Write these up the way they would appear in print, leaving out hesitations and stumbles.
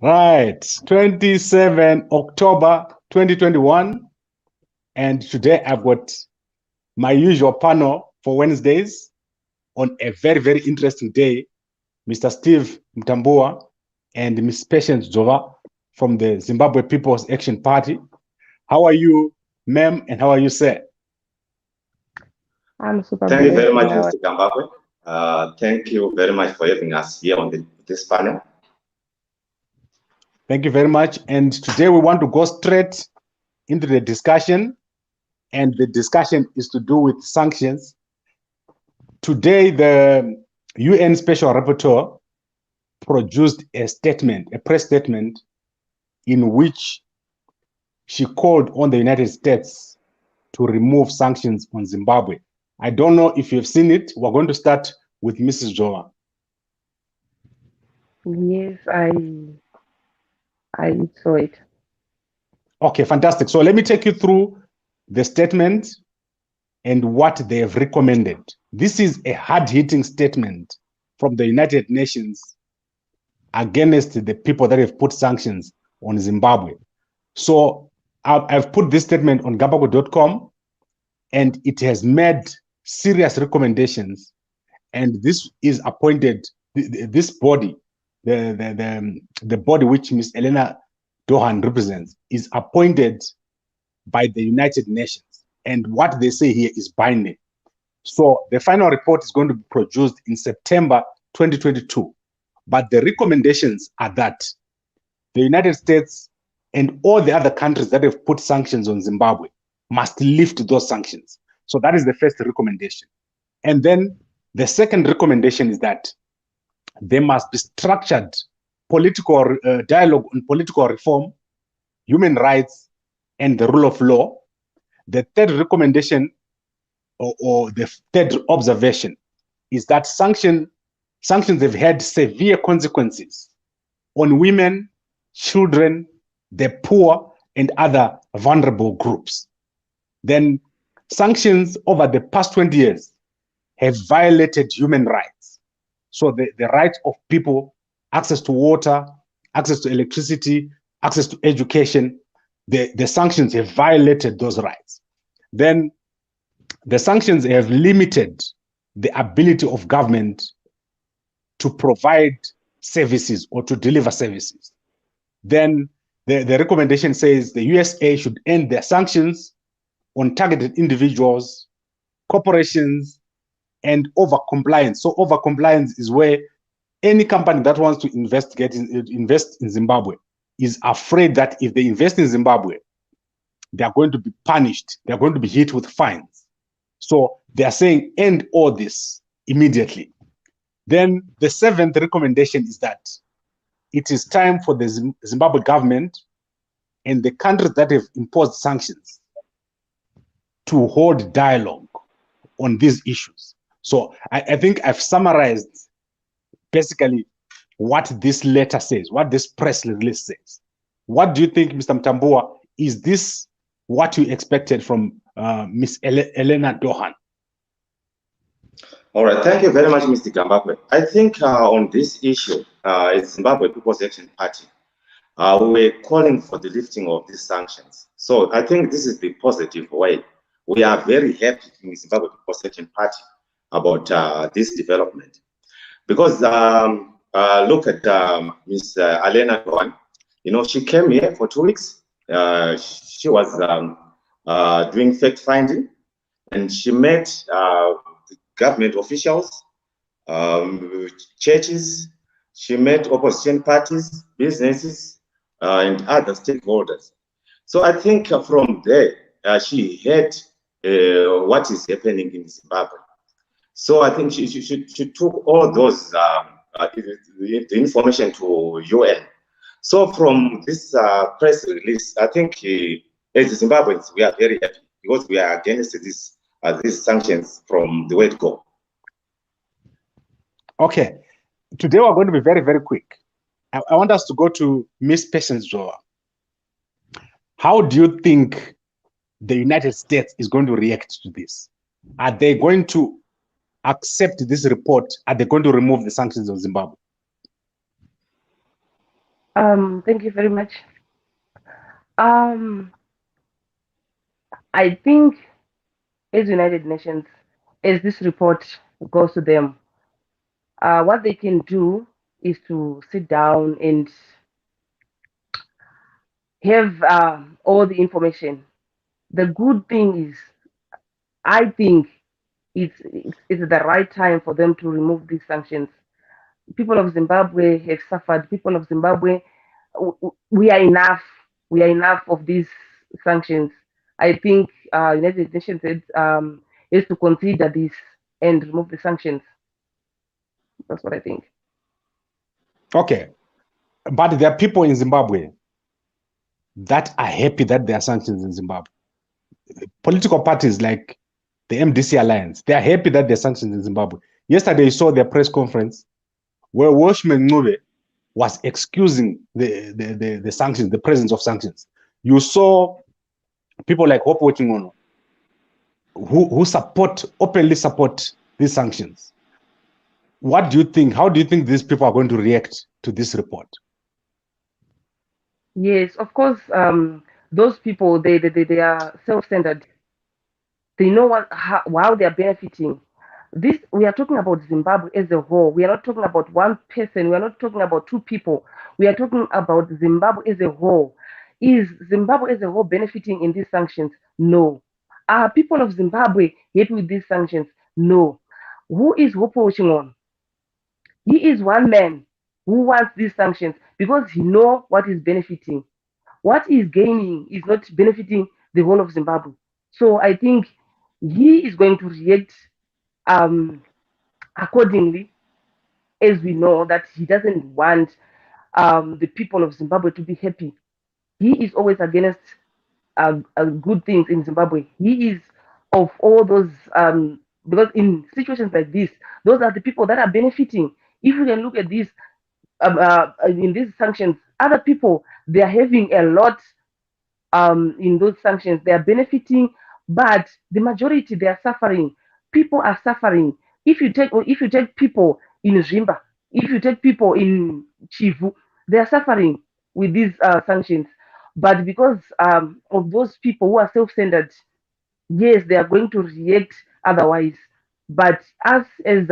Right, 27 October 2021. And today I've got my usual panel for Wednesdays on a very, very interesting day. Mr. Steve Mutambuwa and Ms. Patience Dzova from the Zimbabwe People's Action Party. How are you, ma'am, and how are you, sir? I'm super Thank you very much, blessed. Mr. Zimbabwe. Thank you very much for having us here on this panel. Thank you very much. And today we want to go straight into the discussion. And the discussion is to do with sanctions. Today, the UN Special Rapporteur produced a statement, a press statement, in which she called on the United States to remove sanctions on Zimbabwe. I don't know if you've seen it. We're going to start with Mrs. Dzova. Yes, I saw it. Okay, fantastic. So let me take you through the statement and what they have recommended. This is a hard-hitting statement from the United Nations against the people that have put sanctions on Zimbabwe. So I've put this statement on gabago.com, and it has made serious recommendations. And this is appointed, this body, the body which Ms. Elena Dohan represents, is appointed by the United Nations. And what they say here is binding. So the final report is going to be produced in September 2022. But the recommendations are that the United States and all the other countries that have put sanctions on Zimbabwe must lift those sanctions. So that is the first recommendation. And then the second recommendation is that there must be structured political dialogue on political reform, human rights, and the rule of law. The third recommendation or the third observation is that sanctions have had severe consequences on women, children, the poor, and other vulnerable groups. Then sanctions over the past 20 years have violated human rights. So the rights of people, access to water, access to electricity, access to education, the sanctions have violated those rights. Then the sanctions have limited the ability of government to provide services or to deliver services. Then the recommendation says the USA should end their sanctions on targeted individuals, corporations, and over-compliance. So over-compliance is where any company that wants to invest in Zimbabwe is afraid that if they invest in Zimbabwe, they are going to be punished. They are going to be hit with fines. So they are saying end all this immediately. Then the seventh recommendation is that it is time for the Zimbabwe government and the countries that have imposed sanctions to hold dialogue on these issues. So I think I've summarized basically what this letter says, what this press release says. What do you think, Mr. Mutambuwa? Is this what you expected from Ms. Elena Dohan? All right, thank you very much, Mr. Zimbabwe. I think on this issue, it's Zimbabwe People's Action Party. We're calling for the lifting of these sanctions. So I think this is the positive way. We are very happy in Zimbabwe People's Action Party about this development. Because look at Ms. Elena Dohan. You know, she came here for 2 weeks. She was doing fact-finding, and she met government officials, churches. She met opposition parties, businesses, and other stakeholders. So I think from there, she heard what is happening in Zimbabwe. So I think she took all those the information to UN. So from this press release, I think as Zimbabweans, we are very happy because we are against these sanctions from the word go. Okay. Today we're going to be very, very quick. I want us to go to Ms. Patience Dzova. How do you think the United States is going to react to this? Are they going to accept this report? Are they going to remove the sanctions on Zimbabwe? Thank you very much. I think as United Nations, as this report goes to them, what they can do is to sit down and have all the information. The good thing is, I think it's the right time for them to remove these sanctions. People of Zimbabwe have suffered. People of Zimbabwe, we are enough. We are enough of these sanctions. I think United Nations is to consider this and remove the sanctions. That's what I think. Okay, but there are people in Zimbabwe that are happy that there are sanctions in Zimbabwe. Political parties like the MDC Alliance, they are happy that there are sanctions in Zimbabwe. Yesterday, you saw their press conference where Washman Ncube was excusing the sanctions, the presence of sanctions. You saw people like Hope Wechingono who openly support these sanctions. What do you think? How do you think these people are going to react to this report? Yes, of course. Those people, they are self-centered. They know how they are benefiting. This, we are talking about Zimbabwe as a whole. We are not talking about one person. We are not talking about two people. We are talking about Zimbabwe as a whole. Is Zimbabwe as a whole benefiting in these sanctions? No. Are people of Zimbabwe happy with these sanctions? No. Who is Hopo Ochingon? He is one man who wants these sanctions because he knows what is benefiting. What is gaining is not benefiting the whole of Zimbabwe. So I think he is going to react accordingly, as we know that he doesn't want the people of Zimbabwe to be happy. He is always against good things in Zimbabwe. He is of all those, because in situations like this, those are the people that are benefiting. If you can look at this, in these sanctions, other people, they are having a lot in those sanctions. They are benefiting, but the majority, they are suffering. People are suffering. If you take people in Zimba, if you take people in Chivu, they are suffering with these sanctions. But because of those people who are self-centered, yes, they are going to react otherwise. But us as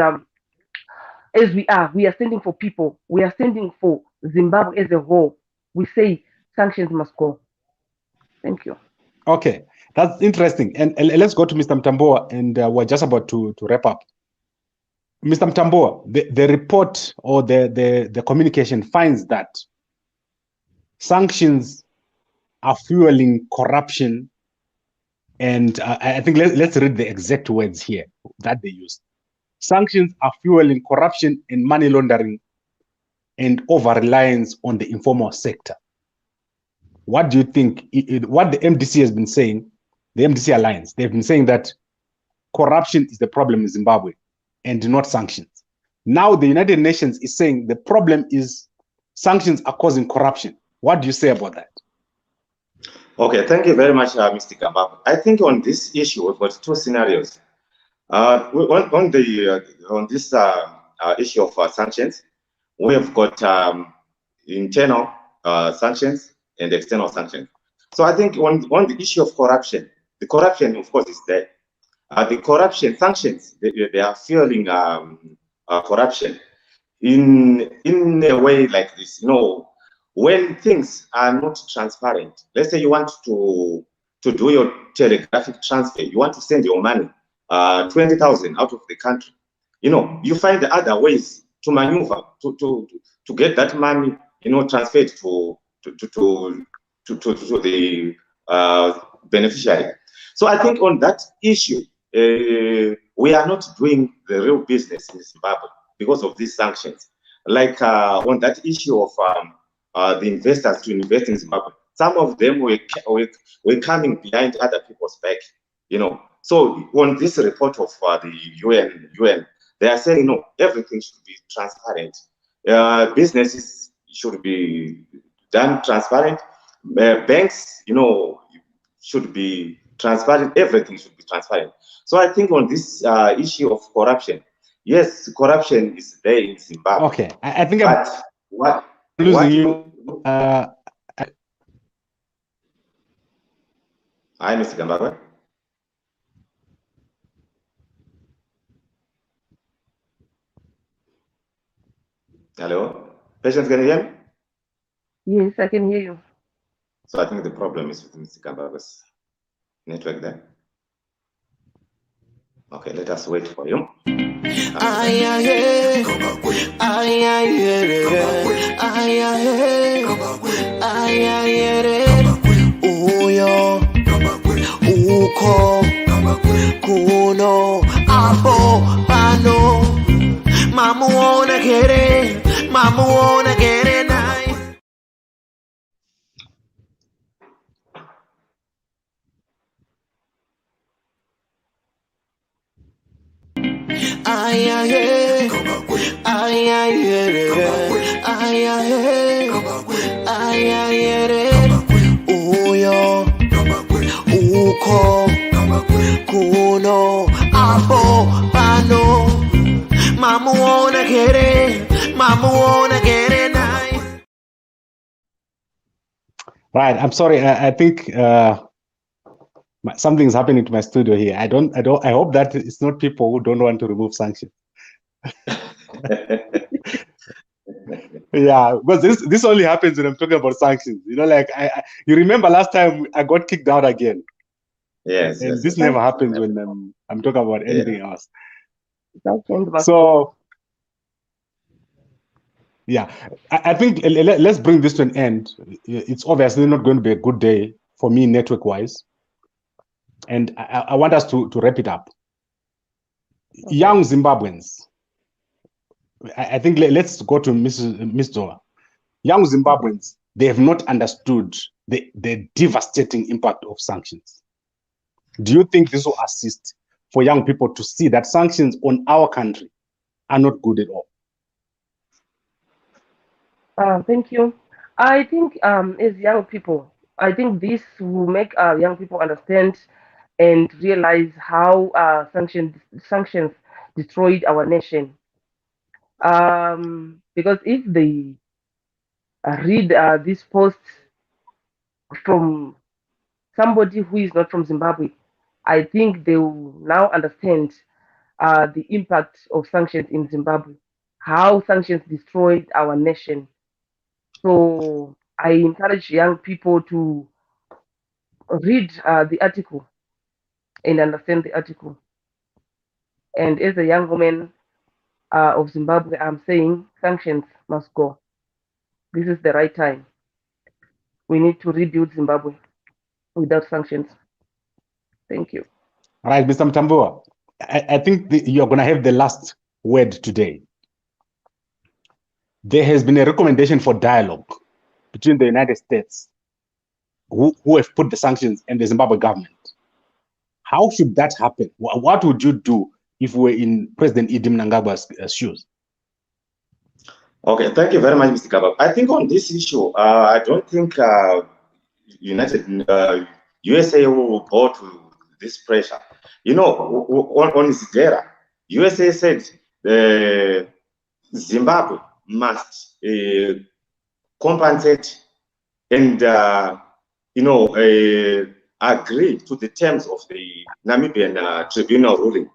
we are standing for people. We are standing for Zimbabwe as a whole. We say sanctions must go. Thank you. Okay, that's interesting. And let's go to Mr. Mutambuwa, and we're just about to wrap up. Mr. Mutambuwa, the report or the communication finds that sanctions are fueling corruption. And I think let's read the exact words here that they use. Sanctions are fueling corruption and money laundering and over-reliance on the informal sector. What do you think? What the MDC has been saying, the MDC Alliance, they've been saying that corruption is the problem in Zimbabwe and not sanctions. Now the United Nations is saying the problem is sanctions are causing corruption. What do you say about that? Okay, thank you very much, Mr. Kambab. I think on this issue, we've got two scenarios. On this issue of sanctions, we have got internal sanctions and external sanctions. So I think on the issue of corruption, the corruption, of course, is there. The corruption sanctions, they are fueling corruption in a way like this. You know, when things are not transparent, let's say you want to do your telegraphic transfer, you want to send your money, 20,000 out of the country. You know, you find the other ways to maneuver to get that money, you know, transferred to the beneficiary. So I think on that issue, we are not doing the real business in Zimbabwe because of these sanctions. Like on that issue of the investors to invest in Zimbabwe, some of them were coming behind other people's back, you know. So on this report of the UN, they are saying no, everything should be transparent. Businesses should be done transparent. Banks, you know, should be transparent. Everything should be transparent. So I think on this issue of corruption, yes, corruption is there in Zimbabwe. Okay, I think but I'm losing you. Hi, Mr. Zimbabwe. Hello? Patients, can you hear me? Yes, I can hear you. So I think the problem is with Mr. Zimbabwe's network there. Okay, let us wait for you. Uyo uko kuno apo pano mamuona kere nai. Uyo uko kuno apo pano mamuona kere nai. Right. I'm sorry. I think something's happening to my studio here. I hope that it's not people who don't want to remove sanctions. Yeah, because this only happens when I'm talking about sanctions. You know, like you remember last time I got kicked out again. Yes, and yes. this never happens when I'm talking about anything else. So, yeah, I think let's bring this to an end. It's obviously not going to be a good day for me network-wise. And I want us to wrap it up. Okay. Young Zimbabweans, I think let's go to Ms. Dzova. Young Zimbabweans, they have not understood the devastating impact of sanctions. Do you think this will assist for young people to see that sanctions on our country are not good at all? Thank you. I think as young people, I think this will make young people understand and realize how sanctions destroyed our nation. Because if they read this post from somebody who is not from Zimbabwe, I think they will now understand the impact of sanctions in Zimbabwe, how sanctions destroyed our nation. So I encourage young people to read the article and understand the article. And as a young woman of Zimbabwe, I'm saying sanctions must go. This is the right time. We need to rebuild Zimbabwe without sanctions. Thank you. All right, Mr. Mutambuwa, I think you're going to have the last word today. There has been a recommendation for dialogue between the United States, who have put the sanctions, and the Zimbabwe government. How should that happen? What would you do if we were in President Idi Mnangagwa's shoes? Okay, thank you very much, Mr. Kabab. I think on this issue, I don't think USA will bow to this pressure. You know, on Zidera, USA said Zimbabwe must compensate and agree to the terms of the Namibian tribunal ruling.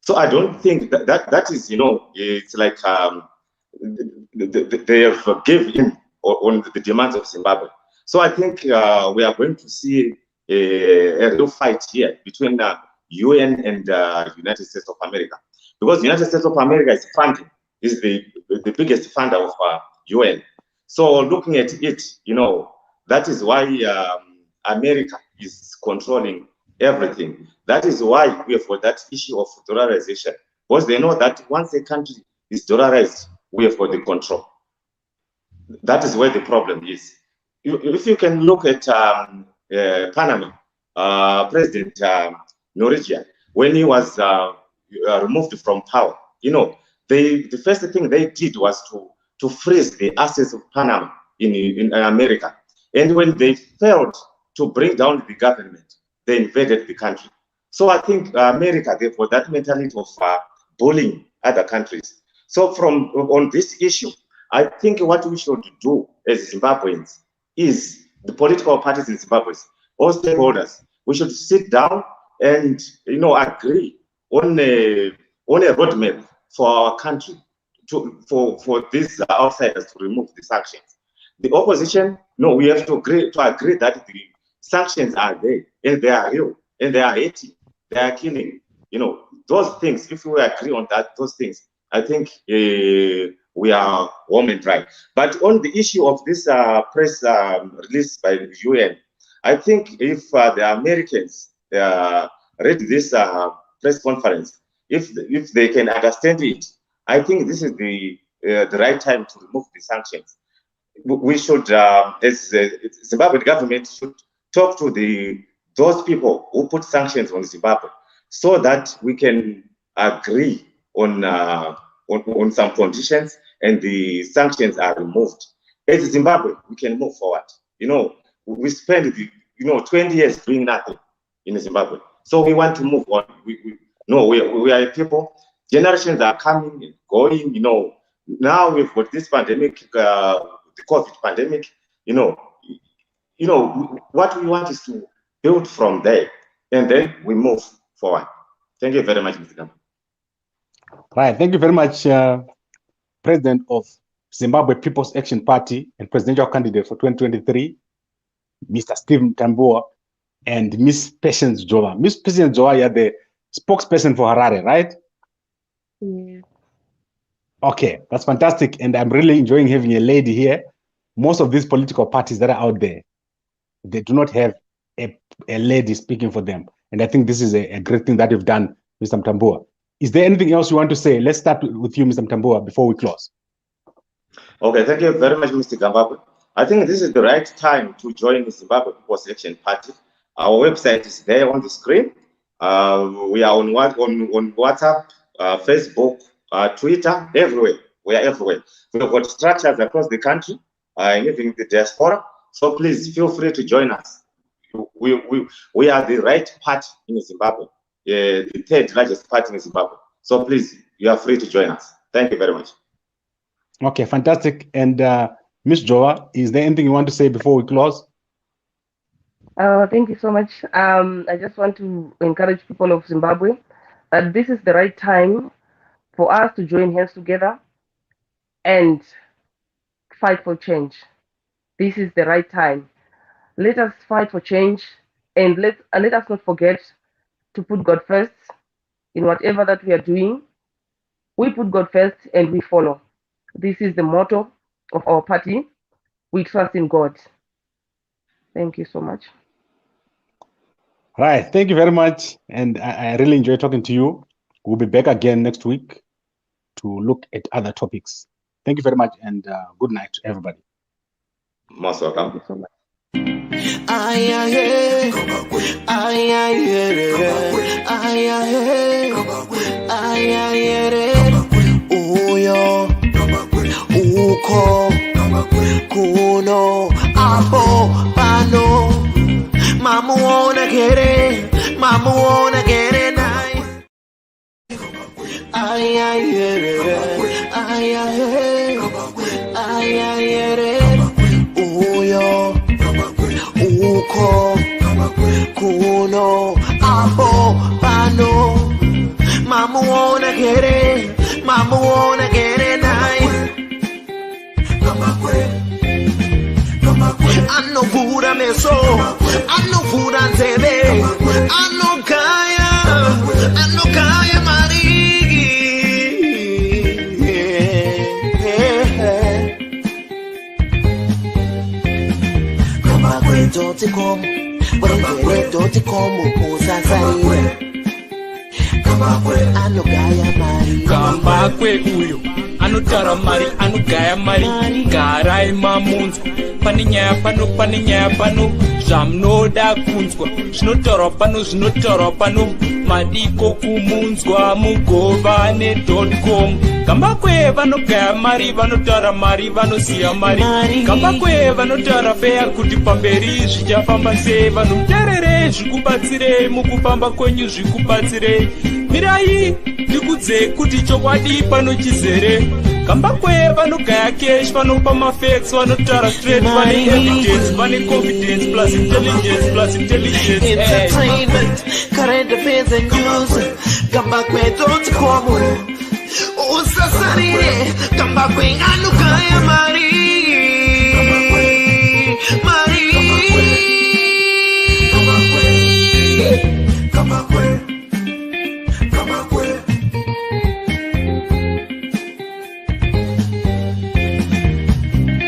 So I don't think that is, it's like they have given in on the demands of Zimbabwe. So I think we are going to see a real fight here between the UN and United States of America, because the United States of America is the biggest funder of UN. So looking at it, that is why America is controlling everything. That is why we have got that issue of dollarization, because they know that once a country is dollarized, we have got the control. That is where the problem is. If you can look at Panama, President Norwegian, when he was removed from power, the first thing they did was to freeze the assets of Panama in America. And when they failed to bring down the government, they invaded the country. So I think America, therefore, that mentality of bullying other countries. So on this issue, I think what we should do as Zimbabweans is the political parties in Zimbabwe, all stakeholders, we should sit down and agree on a roadmap for our country for these outsiders to remove the sanctions. The opposition, no, we have to agree that the sanctions are there and they are real and they are hating, they are killing. Those things. If we agree on those things, I think we are warm and dry. But on the issue of this press release by the UN, I think if the Americans read this press conference, if they can understand it, I think this is the right time to remove the sanctions. We should, as Zimbabwe government, should talk to those people who put sanctions on Zimbabwe, so that we can agree on some conditions and the sanctions are removed. As Zimbabwe, we can move forward. We spend 20 years doing nothing in Zimbabwe, so we want to move on. We are a people. Generations are coming and going. Now we've got this pandemic, the COVID pandemic. What we want is to build from there, and then we move forward. Thank you very much, Mr. Gambo. Right. Thank you very much, President of Zimbabwe People's Action Party and presidential candidate for 2023, Mr. Stephen Mutambuwa, and Miss Patience Dzova. Miss Patience Dzova, you're the spokesperson for Harare, right? Yeah. Okay, that's fantastic. And I'm really enjoying having a lady here. Most of these political parties that are out there, they do not have a lady speaking for them. And I think this is a great thing that you've done, Mr. Mutambuwa. Is there anything else you want to say? Let's start with you, Mr. Mutambuwa, before we close. Okay, thank you very much, Mr. Zimbabwe. I think this is the right time to join the Zimbabwe People's Action Party. Our website is there on the screen. We are on WhatsApp, Facebook, Twitter, everywhere. We are everywhere. We have got structures across the country, even in the diaspora. So please feel free to join us. We are the right party in Zimbabwe, the third largest party in Zimbabwe. So please, you are free to join us. Thank you very much. Okay, fantastic. And Ms. Dzova, is there anything you want to say before we close? Thank you so much. I just want to encourage people of Zimbabwe that this is the right time for us to join hands together and fight for change. This is the right time. Let us fight for change, and let us not forget to put God first in whatever that we are doing. We put God first and we follow. This is the motto of our party. We trust in God. Thank you so much. Right. Thank you very much. And I really enjoyed talking to you. We'll be back again next week to look at other topics. Thank you very much, and good night to everybody. Most welcome. Thank you so much. Uyo uko kuno apo pano mamuona kere nice. Uyo uko kuno apo pano mamuona kere nice. Anovura meso, anovura nzeve, anogaya marigi. Kamakwe.com, Kamakwe.com, usasaire. Kamakwe anogaya marigi. Kamakwe uyo anotara mari, anogaya mari, garai mamunzwa. Pane nyaya pano zvamunoda kunzwa, zvinotaurwa pano madiko kumunzwa mugovane.com. Kambakwe vanogaya mari, vanotaura mari, vanosiya mari. Kambakwe vanotaura feya kuti pamberi zvichafamba sei. Vanhu muterere zvikubatsirei, mukufamba kwenyu zvikubatsirei. mirai ndikudze kuti chokwadi pano chizere kamba kwe vanogaya cash vanopa mafacts vanotaura straight vane evidence vane confidence plus intelligence plus intelligence entertainment current affairs and news kamba kwe don't come usasarire kamba kwe anukaya mari